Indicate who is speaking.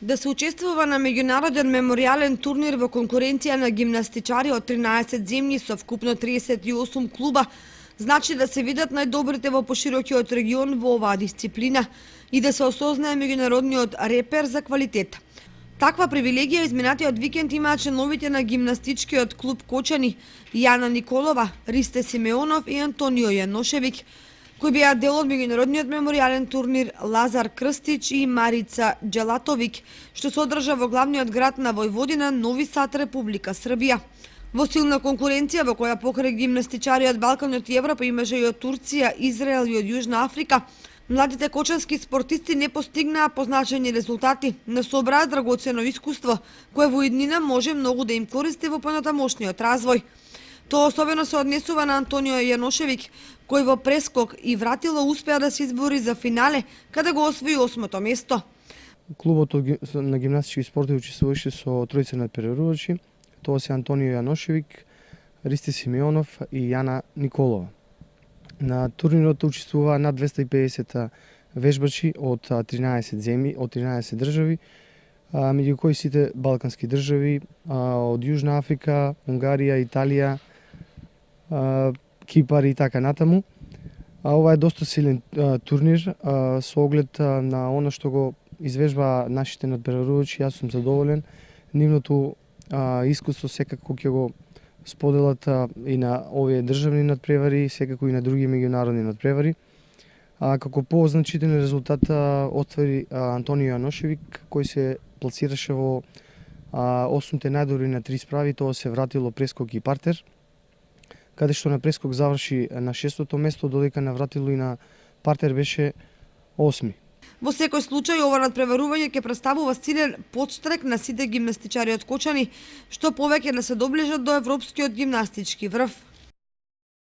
Speaker 1: Да се учествува на меѓународен меморијален турнир во конкуренција на гимнастичари од 13 земји со вкупно 38 клуба, значи да се видат најдобрите во поширокиот регион во оваа дисциплина и да се осознае меѓународниот репер за квалитет. Таква привилегија изминатиот викенд имаа членовите на гимнастичкиот клуб Кочани Јана Николова, Ристе Симеонов и Антонио Јаношевиќ, кои беа дел од меѓународниот меморијален турнир Лазар Крстич и Марица Джелатовиќ, што се одржа во главниот град на Војводина, Нови Сад, Република Србија. Во силна конкуренција во која покрај гимнастичари од Балканот и Европа имаше и од Турција, Израел и од Јужна Африка, младите кочански спортисти не постигнаа позначени резултати, но собраа драгоцено искуство, кое во иднина може многу да им користи во понатамошниот развој. Тоа особено се однесува на Антонио Јаношевиќ, кој во прескок и вратило успеа да се избори за финале, каде го освои 8-то место.
Speaker 2: Клубот на гимнастички спортови учествуваше со тројца надпреварувачи, тоа се Антонио Јаношевиќ, Ристи Симеонов и Јана Николова. На турнирот учествуваа над 250 вежбачи од 13 земји, од 13 држави, меѓу кои сите балкански држави, од Јужна Африка, Унгарија, Италија, Кипар и така натаму. Ова е доста силен турнир со оглед на она што го извежба нашите надпреварувачи. Јас сум задоволен. Нивното искуство секако ќе го споделат и на овие државни надпревари, секако и на други меѓународни надпревари. Како позначителен резултат оствари Антонио Јаношевиќ, кој се пласираше во 8-те најдобри на 3 справи, тоа се вратило прескок и партер, каде што на прескок заврши на 6-то место, додека на вратило и на партер беше 8.
Speaker 1: Во секој случај, ова надпреварување ќе представува силен потштрек на сите гимнастичари од Кочани, што повеќе да се доближат до европскиот гимнастички врв.